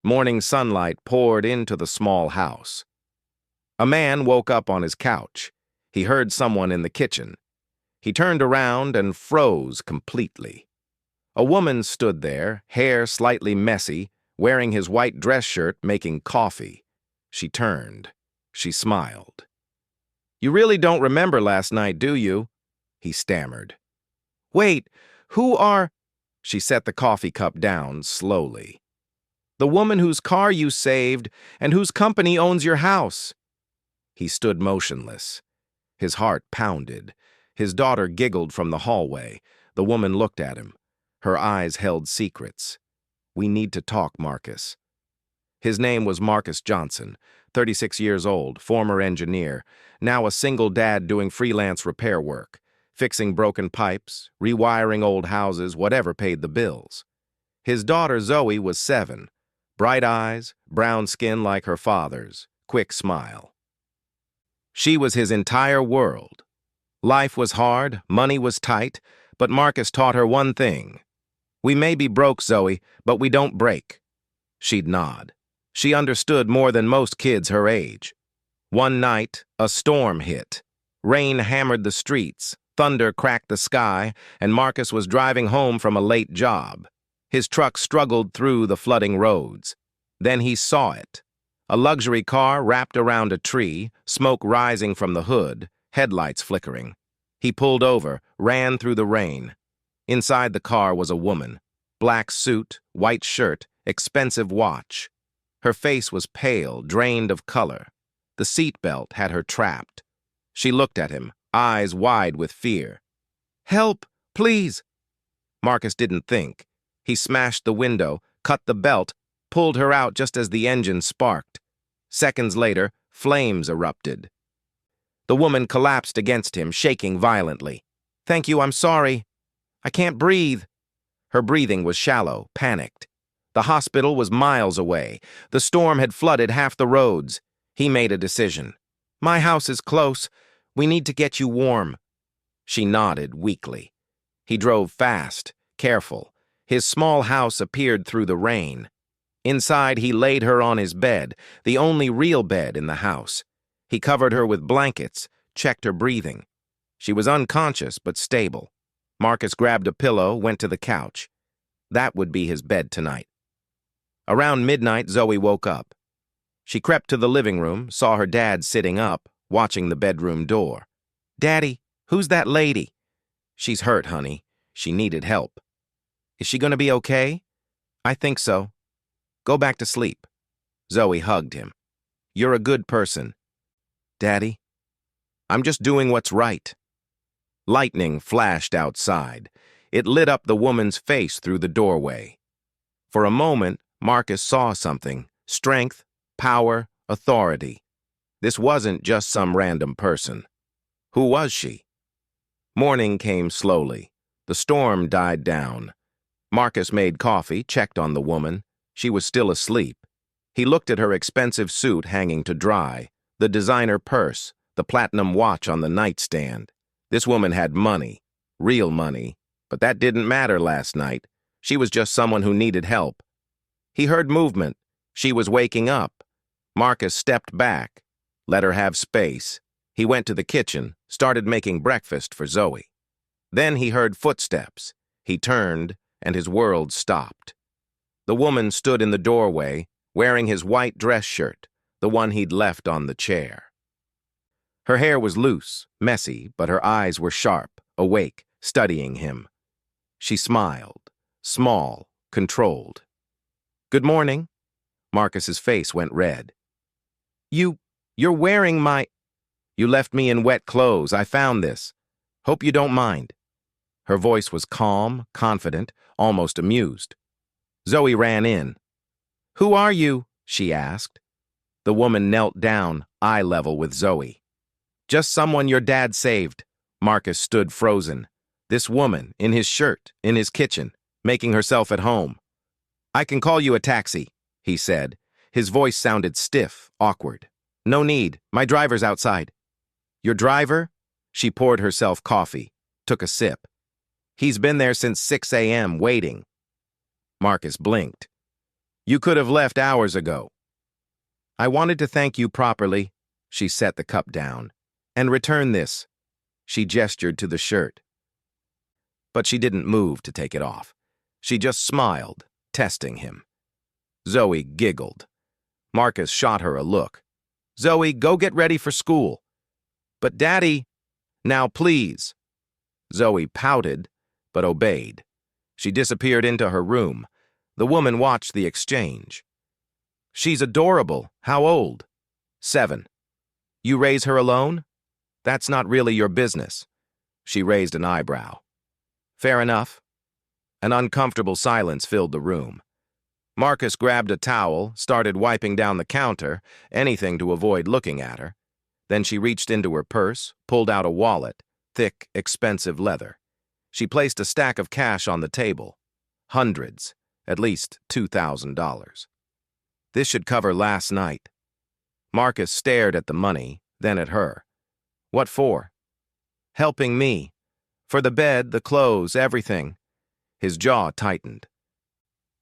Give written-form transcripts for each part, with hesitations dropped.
Morning sunlight poured into the small house. A man woke up on his couch. He heard someone in the kitchen. He turned around and froze completely. A woman stood there, hair slightly messy, wearing his white dress shirt, making coffee. She turned. She smiled. "You really don't remember last night, do you?" he stammered. "Wait, who are—" She set the coffee cup down slowly. "The woman whose car you saved and whose company owns your house." He stood motionless. His heart pounded. His daughter giggled from the hallway. The woman looked at him. Her eyes held secrets. "We need to talk, Marcus." His name was Marcus Johnson, 36 years old, former engineer, now a single dad doing freelance repair work, fixing broken pipes, rewiring old houses, whatever paid the bills. His daughter Zoe was 7, bright eyes, brown skin like her father's, quick smile. She was his entire world. Life was hard, money was tight, but Marcus taught her one thing. "We may be broke, Zoe, but we don't break." She'd nod. She understood more than most kids her age. One night, a storm hit. Rain hammered the streets, thunder cracked the sky, and Marcus was driving home from a late job. His truck struggled through the flooding roads. Then he saw it. A luxury car wrapped around a tree, smoke rising from the hood, headlights flickering. He pulled over, ran through the rain. Inside the car was a woman. Black suit, white shirt, expensive watch. Her face was pale, drained of color. The seatbelt had her trapped. She looked at him, eyes wide with fear. "Help, please!" Marcus didn't think. He smashed the window, cut the belt, pulled her out just as the engine sparked. Seconds later, flames erupted. The woman collapsed against him, shaking violently. "Thank you, I'm sorry. I can't breathe." Her breathing was shallow, panicked. The hospital was miles away. The storm had flooded half the roads. He made a decision. "My house is close. We need to get you warm." She nodded weakly. He drove fast, careful. His small house appeared through the rain. Inside, he laid her on his bed, the only real bed in the house. He covered her with blankets, checked her breathing. She was unconscious but stable. Marcus grabbed a pillow, went to the couch. That would be his bed tonight. Around midnight, Zoe woke up. She crept to the living room, saw her dad sitting up, watching the bedroom door. "Daddy, who's that lady?" "She's hurt, honey. She needed help." "Is she going to be okay?" "I think so. Go back to sleep." Zoe hugged him. "You're a good person." "Daddy, I'm just doing what's right." Lightning flashed outside. It lit up the woman's face through the doorway. For a moment, Marcus saw something: strength, power, authority. This wasn't just some random person. Who was she? Morning came slowly. The storm died down. Marcus made coffee, checked on the woman. She was still asleep. He looked at her expensive suit hanging to dry, the designer purse, the platinum watch on the nightstand. This woman had money, real money, but that didn't matter last night. She was just someone who needed help. He heard movement. She was waking up. Marcus stepped back, let her have space. He went to the kitchen, started making breakfast for Zoe. Then he heard footsteps. He turned, and his world stopped. The woman stood in the doorway, wearing his white dress shirt, the one he'd left on the chair. Her hair was loose, messy, but her eyes were sharp, awake, studying him. She smiled, small, controlled. "Good morning." Marcus's face went red. You're wearing my—" "You left me in wet clothes. I found this. Hope you don't mind." Her voice was calm, confident, almost amused. Zoe ran in. "Who are you?" she asked. The woman knelt down, eye level with Zoe. "Just someone your dad saved." Marcus stood frozen. This woman, in his shirt, in his kitchen, making herself at home. "I can call you a taxi," he said. His voice sounded stiff, awkward. "No need. My driver's outside." "Your driver?" She poured herself coffee, took a sip. "He's been there since 6 a.m., waiting." Marcus blinked. You could have left hours ago. I wanted to thank you properly. She set the cup down. And return this. She gestured to the shirt. But she didn't move to take it off. She just smiled, testing him. Zoe giggled. Marcus shot her a look. Zoe, go get ready for school. But Daddy, now please. Zoe pouted, but obeyed. She disappeared into her room. The woman watched the exchange. She's adorable. How old? 7. You raise her alone? That's not really your business. She raised an eyebrow. Fair enough. An uncomfortable silence filled the room. Marcus grabbed a towel, started wiping down the counter, anything to avoid looking at her. Then she reached into her purse, pulled out a wallet, thick, expensive leather. She placed a stack of cash on the table. Hundreds, at least $2,000. This should cover last night. Marcus stared at the money, then at her. What for? Helping me. For the bed, the clothes, everything. His jaw tightened.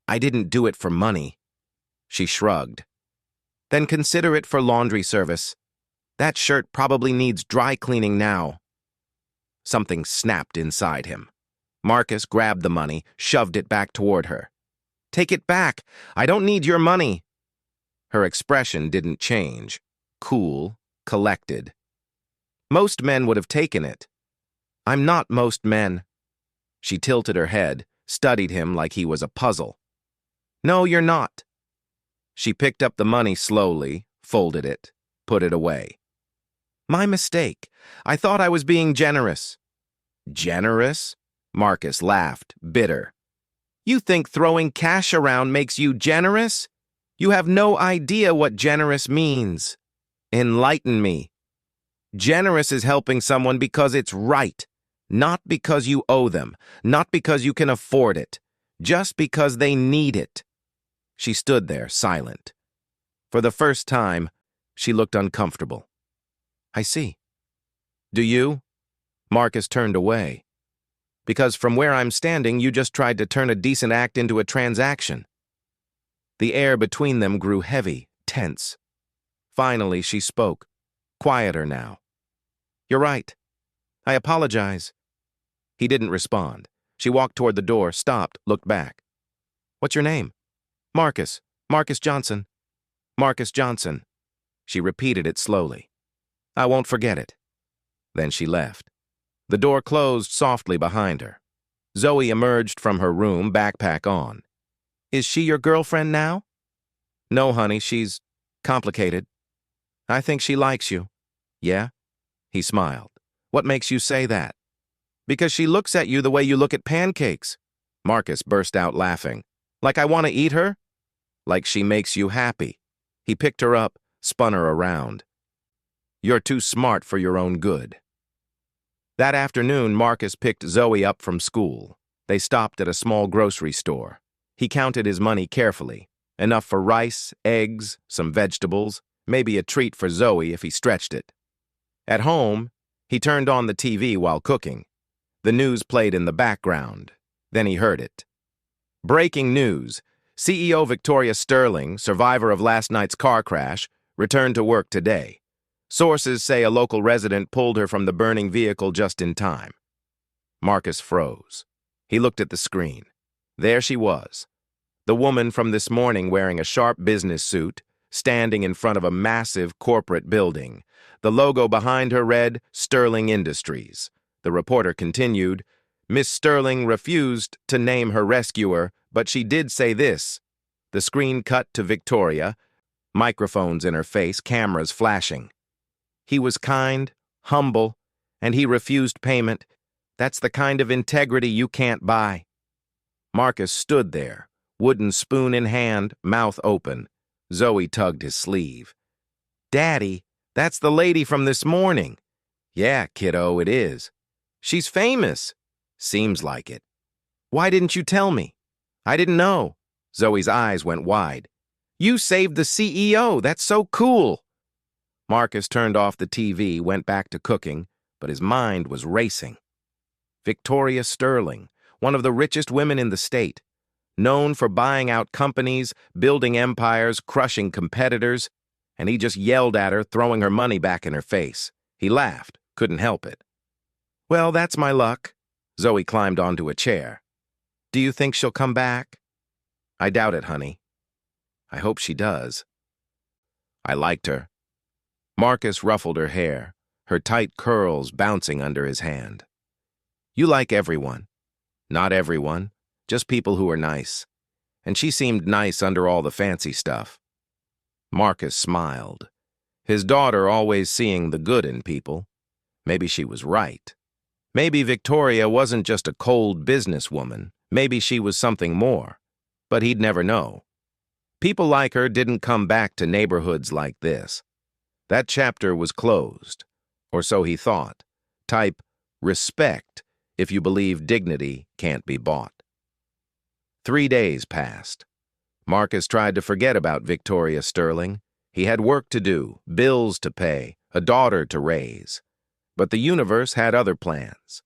I didn't do it for money. She shrugged. Then consider it for laundry service. That shirt probably needs dry cleaning now. Something snapped inside him. Marcus grabbed the money, shoved it back toward her. Take it back. I don't need your money. Her expression didn't change. Cool, collected. Most men would have taken it. I'm not most men. She tilted her head, studied him like he was a puzzle. No, you're not. She picked up the money slowly, folded it, put it away. My mistake. I thought I was being generous. Generous? Marcus laughed, bitter. You think throwing cash around makes you generous? You have no idea what generous means. Enlighten me. Generous is helping someone because it's right, not because you owe them, not because you can afford it, just because they need it. She stood there, silent. For the first time, she looked uncomfortable. I see. Do you? Marcus turned away. Because from where I'm standing, you just tried to turn a decent act into a transaction. The air between them grew heavy, tense. Finally, she spoke, quieter now. You're right. I apologize. He didn't respond. She walked toward the door, stopped, looked back. What's your name? Marcus. Marcus Johnson. Marcus Johnson. She repeated it slowly. I won't forget it. Then she left. The door closed softly behind her. Zoe emerged from her room, backpack on. Is she your girlfriend now? No, honey, she's complicated. I think she likes you. Yeah? He smiled. What makes you say that? Because she looks at you the way you look at pancakes. Marcus burst out laughing. Like I want to eat her? Like she makes you happy. He picked her up, spun her around. You're too smart for your own good. That afternoon, Marcus picked Zoe up from school. They stopped at a small grocery store. He counted his money carefully. Enough for rice, eggs, some vegetables, maybe a treat for Zoe if he stretched it. At home, he turned on the TV while cooking. The news played in the background. Then he heard it. Breaking news. CEO Victoria Sterling, survivor of last night's car crash, returned to work today. Sources say a local resident pulled her from the burning vehicle just in time. Marcus froze. He looked at the screen. There she was. The woman from this morning wearing a sharp business suit, standing in front of a massive corporate building. The logo behind her read, Sterling Industries. The reporter continued, Miss Sterling refused to name her rescuer, but she did say this. The screen cut to Victoria, microphones in her face, cameras flashing. He was kind, humble, and he refused payment. That's the kind of integrity you can't buy. Marcus stood there, wooden spoon in hand, mouth open. Zoe tugged his sleeve. Daddy, that's the lady from this morning. Yeah, kiddo, it is. She's famous. Seems like it. Why didn't you tell me? I didn't know. Zoe's eyes went wide. You saved the CEO. That's so cool. Marcus turned off the TV, went back to cooking, but his mind was racing. Victoria Sterling, one of the richest women in the state. known for buying out companies, building empires, crushing competitors, and he just yelled at her, throwing her money back in her face. He laughed, couldn't help it. Well, that's my luck. Zoe climbed onto a chair. Do you think she'll come back? I doubt it, honey. I hope she does. I liked her. Marcus ruffled her hair, her tight curls bouncing under his hand. You like everyone. Not everyone, just people who are nice. And she seemed nice under all the fancy stuff. Marcus smiled. His daughter always seeing the good in people. Maybe she was right. Maybe Victoria wasn't just a cold businesswoman. Maybe she was something more. But he'd never know. People like her didn't come back to neighborhoods like this. That chapter was closed, or so he thought. Type respect if you believe dignity can't be bought. 3 days passed. Marcus tried to forget about Victoria Sterling. He had work to do, bills to pay, a daughter to raise. But the universe had other plans.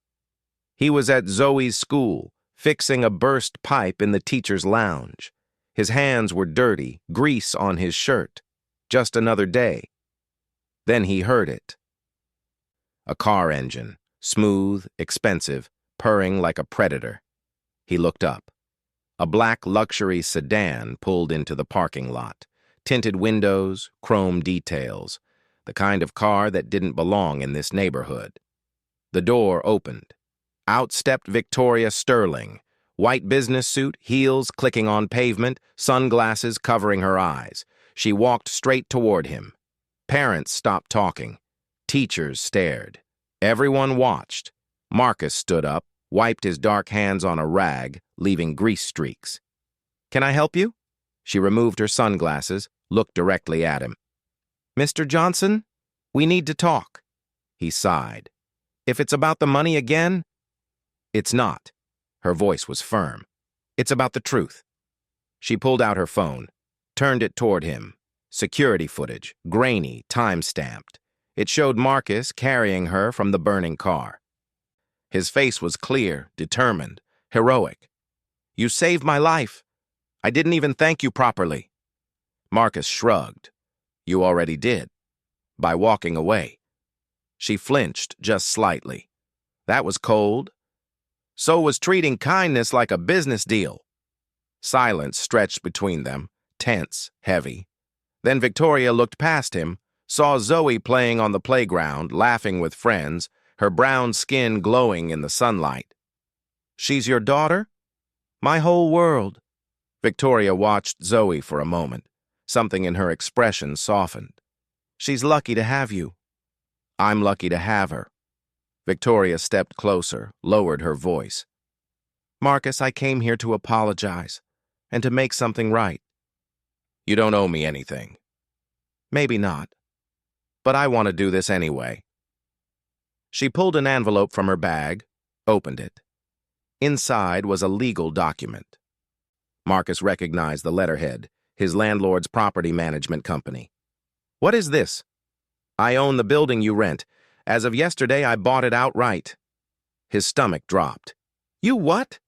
He was at Zoe's school, fixing a burst pipe in the teacher's lounge. His hands were dirty, grease on his shirt. Just another day. Then he heard it. A car engine, smooth, expensive, purring like a predator. He looked up. A black luxury sedan pulled into the parking lot. Tinted windows, chrome details. The kind of car that didn't belong in this neighborhood. The door opened. Out stepped Victoria Sterling. White business suit, heels clicking on pavement, sunglasses covering her eyes. She walked straight toward him. Parents stopped talking. Teachers stared. Everyone watched. Marcus stood up, wiped his dark hands on a rag, leaving grease streaks. Can I help you? She removed her sunglasses, looked directly at him. Mr. Johnson, we need to talk. He sighed. If it's about the money again, it's not. Her voice was firm. It's about the truth. She pulled out her phone, turned it toward him. Security footage, grainy, time-stamped. It showed Marcus carrying her from the burning car. His face was clear, determined, heroic. You saved my life. I didn't even thank you properly. Marcus shrugged. You already did. By walking away. She flinched just slightly. That was cold. So was treating kindness like a business deal. Silence stretched between them, tense, heavy. Then Victoria looked past him, saw Zoe playing on the playground, laughing with friends, her brown skin glowing in the sunlight. She's your daughter? My whole world. Victoria watched Zoe for a moment. Something in her expression softened. She's lucky to have you. I'm lucky to have her. Victoria stepped closer, lowered her voice. Marcus, I came here to apologize, and to make something right. You don't owe me anything. Maybe not. But I want to do this anyway. She pulled an envelope from her bag, opened it. Inside was a legal document. Marcus recognized the letterhead, his landlord's property management company. What is this? I own the building you rent. As of yesterday, I bought it outright. His stomach dropped. You what?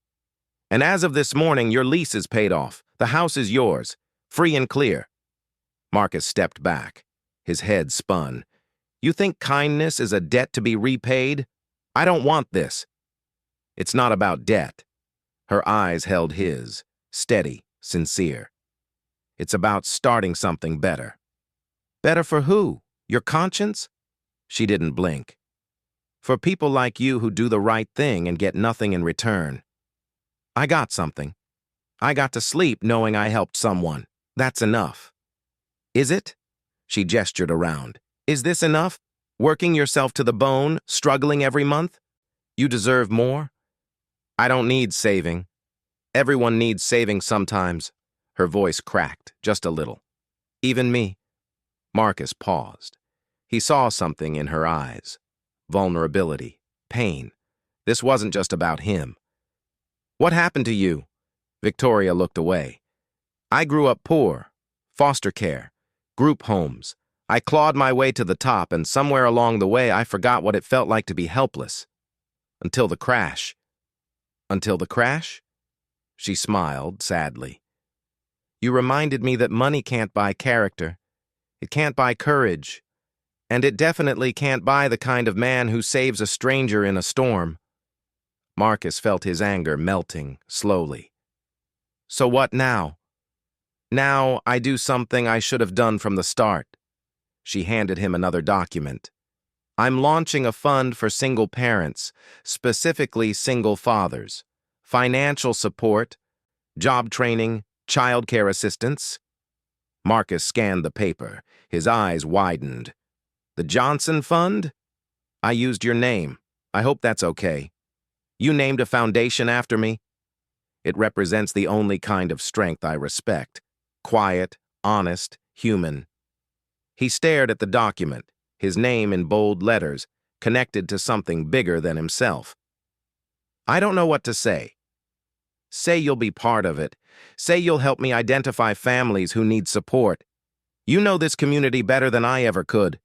And as of this morning, your lease is paid off. The house is yours, free and clear. Marcus stepped back. His head spun. You think kindness is a debt to be repaid? I don't want this. It's not about debt. Her eyes held his, steady, sincere. It's about starting something better. Better for who? Your conscience? She didn't blink. For people like you who do the right thing and get nothing in return. I got something. I got to sleep knowing I helped someone. That's enough. Is it? She gestured around. Is this enough? Working yourself to the bone, struggling every month? You deserve more? I don't need saving. Everyone needs saving sometimes. Her voice cracked, just a little. Even me. Marcus paused. He saw something in her eyes. Vulnerability, pain. This wasn't just about him. What happened to you? Victoria looked away. I grew up poor. Foster care. Group homes. I clawed my way to the top, and somewhere along the way I forgot what it felt like to be helpless. Until the crash. Until the crash? She smiled sadly. You reminded me that money can't buy character. It can't buy courage. And it definitely can't buy the kind of man who saves a stranger in a storm. Marcus felt his anger melting slowly. So what now? Now I do something I should have done from the start. She handed him another document. I'm launching a fund for single parents, specifically single fathers. Financial support, job training, childcare assistance. Marcus scanned the paper. His eyes widened. The Johnson Fund? I used your name. I hope that's okay. You named a foundation after me? It represents the only kind of strength I respect. Quiet, honest, human. He stared at the document, his name in bold letters, connected to something bigger than himself. I don't know what to say. Say you'll be part of it. Say you'll help me identify families who need support. You know this community better than I ever could.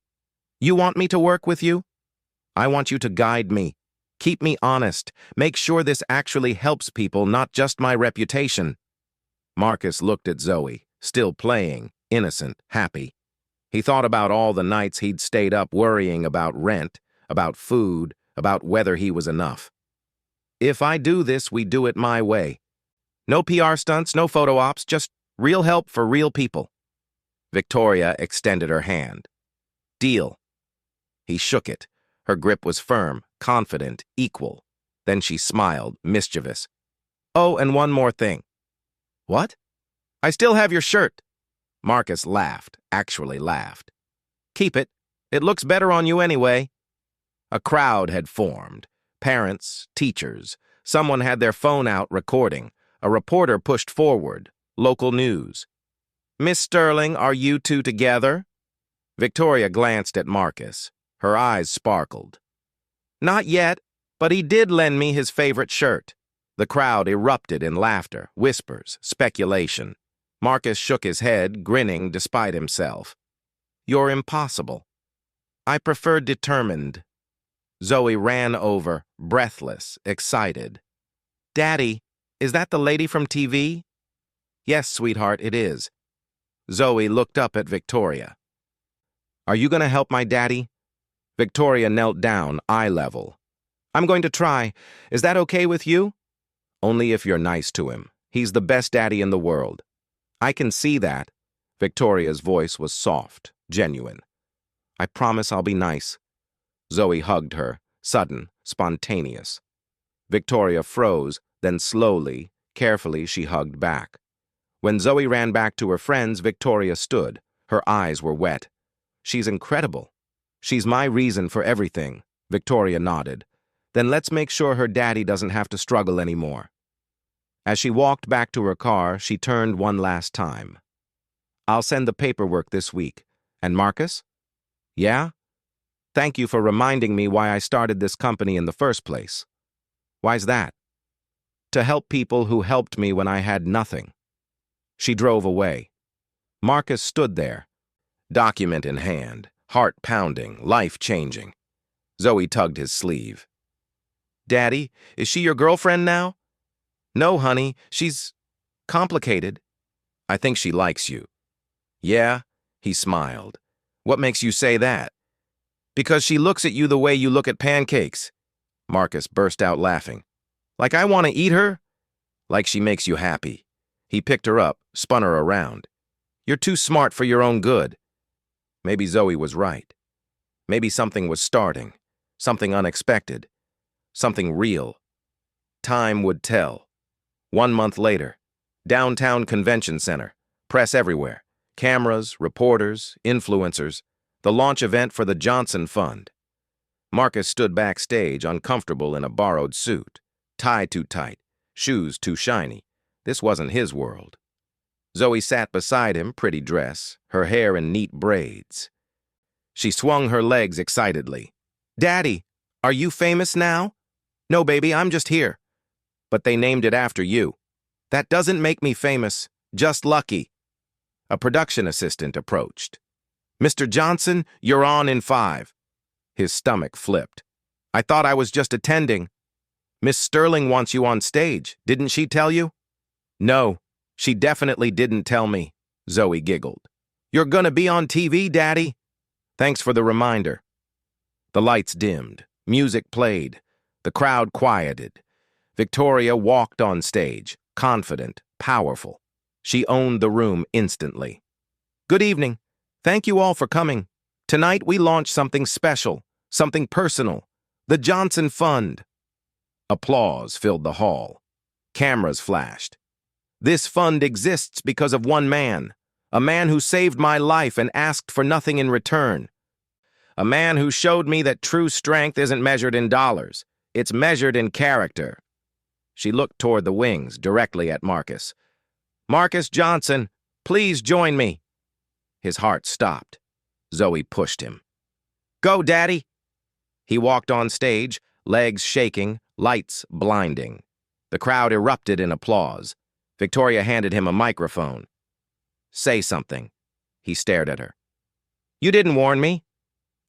You want me to work with you? I want you to guide me. Keep me honest. Make sure this actually helps people, not just my reputation. Marcus looked at Zoe, still playing, innocent, happy. He thought about all the nights he'd stayed up worrying about rent, about food, about whether he was enough. If I do this, we do it my way. No PR stunts, no photo ops, just real help for real people. Victoria extended her hand. Deal. He shook it. Her grip was firm, confident, equal. Then she smiled, mischievous. Oh, and one more thing. What? I still have your shirt. Marcus laughed, actually laughed. Keep it. It looks better on you anyway. A crowd had formed. Parents, teachers. Someone had their phone out recording. A reporter pushed forward. Local news. Miss Sterling, are you two together? Victoria glanced at Marcus. Her eyes sparkled. Not yet, but he did lend me his favorite shirt. The crowd erupted in laughter, whispers, speculation. Marcus shook his head, grinning despite himself. You're impossible. I prefer determined. Zoe ran over, breathless, excited. Daddy, is that the lady from TV? Yes, sweetheart, it is. Zoe looked up at Victoria. Are you going to help my daddy? Victoria knelt down, eye level. I'm going to try. Is that okay with you? Only if you're nice to him. He's the best daddy in the world. I can see that. Victoria's voice was soft, genuine. I promise I'll be nice. Zoe hugged her, sudden, spontaneous. Victoria froze, then slowly, carefully she hugged back. When Zoe ran back to her friends, Victoria stood. Her eyes were wet. She's incredible. She's my reason for everything, Victoria nodded. Then let's make sure her daddy doesn't have to struggle anymore. As she walked back to her car, she turned one last time. I'll send the paperwork this week. And Marcus? Yeah? Thank you for reminding me why I started this company in the first place. Why's that? To help people who helped me when I had nothing. She drove away. Marcus stood there, document in hand, heart pounding, life changing. Zoe tugged his sleeve. Daddy, is she your girlfriend now? No, honey, she's complicated. I think she likes you. Yeah? He smiled. What makes you say that? Because she looks at you the way you look at pancakes. Marcus burst out laughing. Like I want to eat her? Like she makes you happy. He picked her up, spun her around. You're too smart for your own good. Maybe Zoe was right. Maybe something was starting. Something unexpected. Something real. Time would tell. 1 month later. Downtown Convention Center. Press everywhere. Cameras, reporters, influencers. The launch event for the Johnson Fund. Marcus stood backstage, uncomfortable in a borrowed suit. Tie too tight. Shoes too shiny. This wasn't his world. Zoe sat beside him, pretty dress, her hair in neat braids. She swung her legs excitedly. Daddy, are you famous now? No, baby, I'm just here. But they named it after you. That doesn't make me famous, just lucky. A production assistant approached. Mr. Johnson, you're on in 5. His stomach flipped. I thought I was just attending. Miss Sterling wants you on stage, didn't she tell you? No, she definitely didn't tell me, Zoe giggled. You're gonna be on TV, Daddy. Thanks for the reminder. The lights dimmed. Music played. The crowd quieted. Victoria walked on stage, confident, powerful. She owned the room instantly. Good evening. Thank you all for coming. Tonight we launch something special, something personal. The Johnson Fund. Applause filled the hall. Cameras flashed. This fund exists because of one man, a man who saved my life and asked for nothing in return. A man who showed me that true strength isn't measured in dollars. It's measured in character. She looked toward the wings, directly at Marcus. Marcus Johnson, please join me. His heart stopped. Zoe pushed him. Go, Daddy. He walked on stage, legs shaking, lights blinding. The crowd erupted in applause. Victoria handed him a microphone. Say something. He stared at her. You didn't warn me.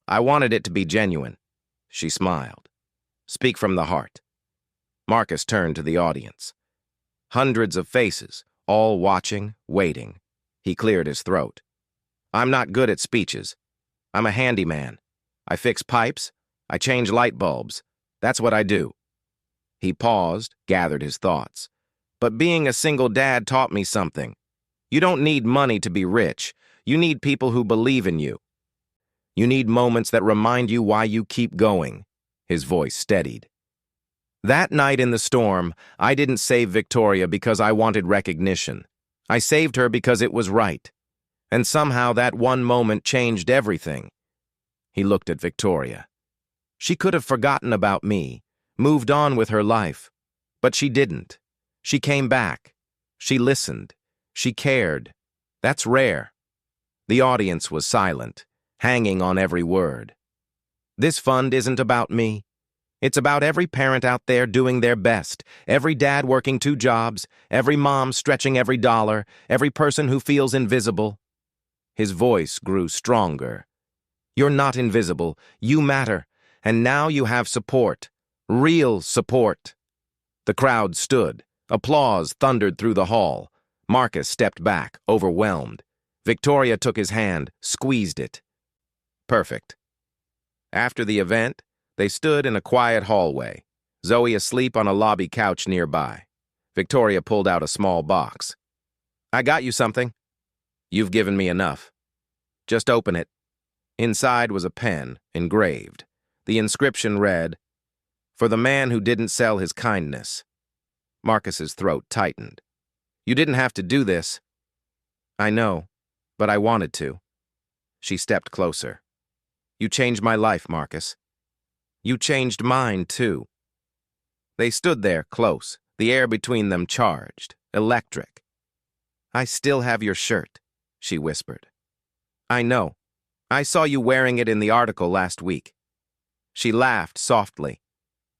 I wanted it to be genuine. She smiled. Speak from the heart. Marcus turned to the audience. Hundreds of faces, all watching, waiting. He cleared his throat. I'm not good at speeches. I'm a handyman. I fix pipes. I change light bulbs. That's what I do. He paused, gathered his thoughts. But being a single dad taught me something. You don't need money to be rich. You need people who believe in you. You need moments that remind you why you keep going. His voice steadied. That night in the storm, I didn't save Victoria because I wanted recognition. I saved her because it was right. And somehow that one moment changed everything. He looked at Victoria. She could have forgotten about me, moved on with her life. But she didn't. She came back. She listened. She cared. That's rare. The audience was silent, hanging on every word. This fund isn't about me. It's about every parent out there doing their best, every dad working 2 jobs, every mom stretching every dollar, every person who feels invisible. His voice grew stronger. You're not invisible. You matter. And now you have support. Real support. The crowd stood. Applause thundered through the hall. Marcus stepped back, overwhelmed. Victoria took his hand, squeezed it. Perfect. After the event, they stood in a quiet hallway, Zoe asleep on a lobby couch nearby. Victoria pulled out a small box. I got you something. You've given me enough. Just open it. Inside was a pen, engraved. The inscription read, For the man who didn't sell his kindness. Marcus's throat tightened. You didn't have to do this. I know, but I wanted to. She stepped closer. You changed my life, Marcus. You changed mine, too. They stood there, close, the air between them charged, electric. I still have your shirt, she whispered. I know. I saw you wearing it in the article last week. She laughed softly.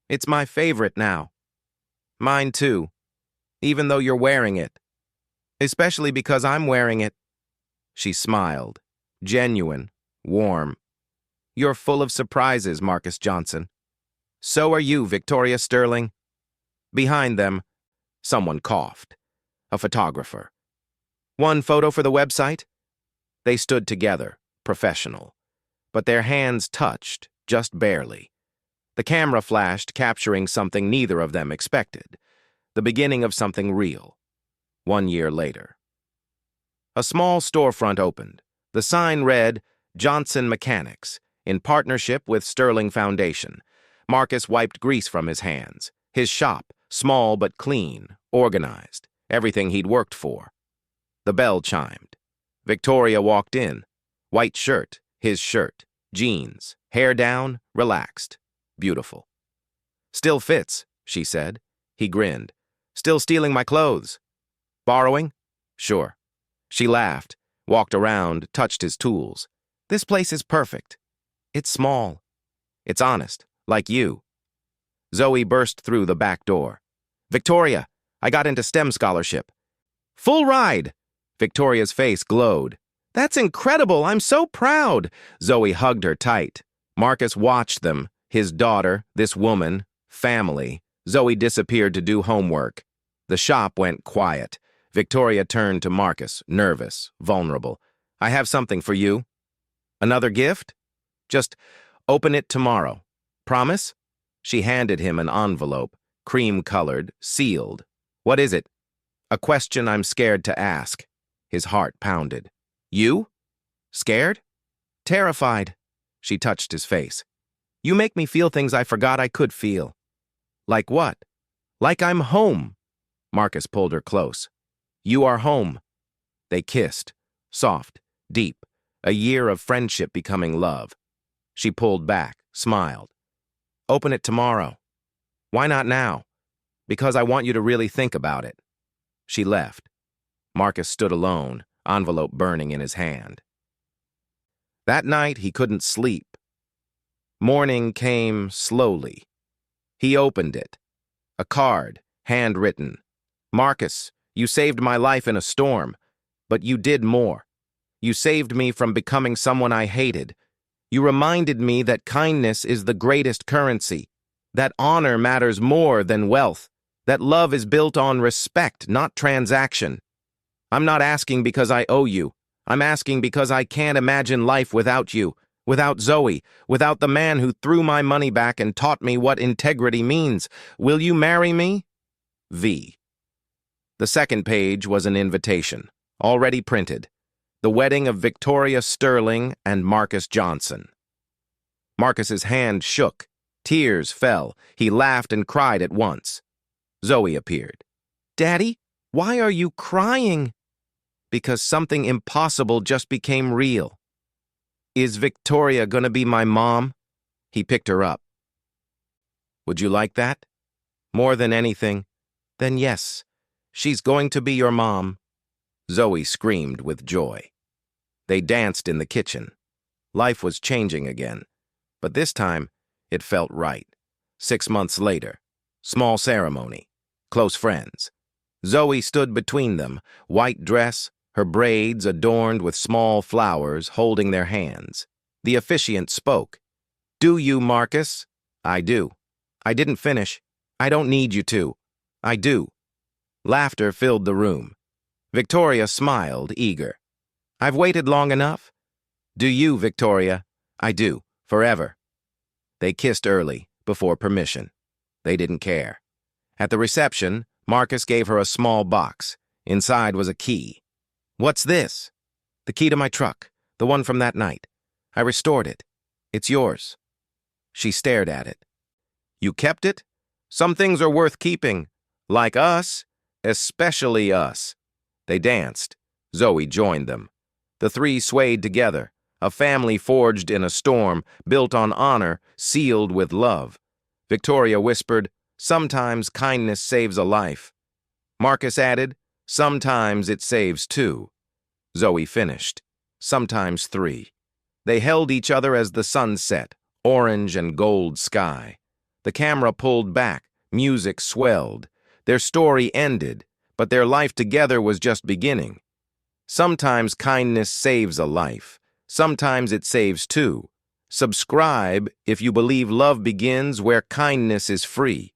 It's my favorite now. Mine, too, even though you're wearing it. Especially because I'm wearing it. She smiled, genuine, warm. You're full of surprises, Marcus Johnson. So are you, Victoria Sterling. Behind them, someone coughed. A photographer. One photo for the website? They stood together, professional. But their hands touched, just barely. The camera flashed, capturing something neither of them expected. The beginning of something real. 1 year later. A small storefront opened. The sign read, Johnson Mechanics, in partnership with Sterling Foundation. Marcus wiped grease from his hands. His shop, small but clean, organized. Everything he'd worked for. The bell chimed. Victoria walked in. White shirt, his shirt, jeans, hair down, relaxed. Beautiful. Still fits, she said. He grinned. Still stealing my clothes. Borrowing? Sure. She laughed, walked around, touched his tools. This place is perfect. It's small. It's honest, like you. Zoe burst through the back door. Victoria, I got into STEM scholarship. Full ride! Victoria's face glowed. That's incredible! I'm so proud! Zoe hugged her tight. Marcus watched them, his daughter, this woman, family. Zoe disappeared to do homework. The shop went quiet. Victoria turned to Marcus, nervous, vulnerable. I have something for you. Another gift? Just open it tomorrow. Promise? She handed him an envelope, cream-colored, sealed. What is it? A question I'm scared to ask. His heart pounded. You? Scared? Terrified. She touched his face. You make me feel things I forgot I could feel. Like what? Like I'm home. Marcus pulled her close. You are home. They kissed, soft, deep, a year of friendship becoming love. She pulled back, smiled. Open it tomorrow. Why not now? Because I want you to really think about it. She left. Marcus stood alone, envelope burning in his hand. That night he couldn't sleep. Morning came slowly. He opened it. A card, handwritten. Marcus, you saved my life in a storm, but you did more. You saved me from becoming someone I hated. You reminded me that kindness is the greatest currency, that honor matters more than wealth, that love is built on respect, not transaction. I'm not asking because I owe you. I'm asking because I can't imagine life without you, without Zoe, without the man who threw my money back and taught me what integrity means. Will you marry me? V. The second page was an invitation, already printed. The wedding of Victoria Sterling and Marcus Johnson. Marcus's hand shook. Tears fell. He laughed and cried at once. Zoe appeared. Daddy, why are you crying? Because something impossible just became real. Is Victoria gonna be my mom? He picked her up. Would you like that? More than anything? Then yes, she's going to be your mom. Zoe screamed with joy. They danced in the kitchen. Life was changing again, but this time it felt right. 6 months later, small ceremony, close friends. Zoe stood between them, white dress, her braids adorned with small flowers, holding their hands. The officiant spoke. Do you, Marcus? I do. I didn't finish. I don't need you to. I do. Laughter filled the room. Victoria smiled, eager. I've waited long enough. Do you, Victoria? I do, forever. They kissed early, before permission. They didn't care. At the reception, Marcus gave her a small box. Inside was a key. What's this? The key to my truck, the one from that night. I restored it. It's yours. She stared at it. You kept it? Some things are worth keeping. Like us, especially us. They danced. Zoe joined them. The three swayed together, a family forged in a storm, built on honor, sealed with love. Victoria whispered, sometimes kindness saves a life. Marcus added, sometimes it saves two. Zoe finished, sometimes three. They held each other as the sun set, orange and gold sky. The camera pulled back, music swelled. Their story ended, but their life together was just beginning. Sometimes kindness saves a life. Sometimes it saves two. Subscribe if you believe love begins where kindness is free.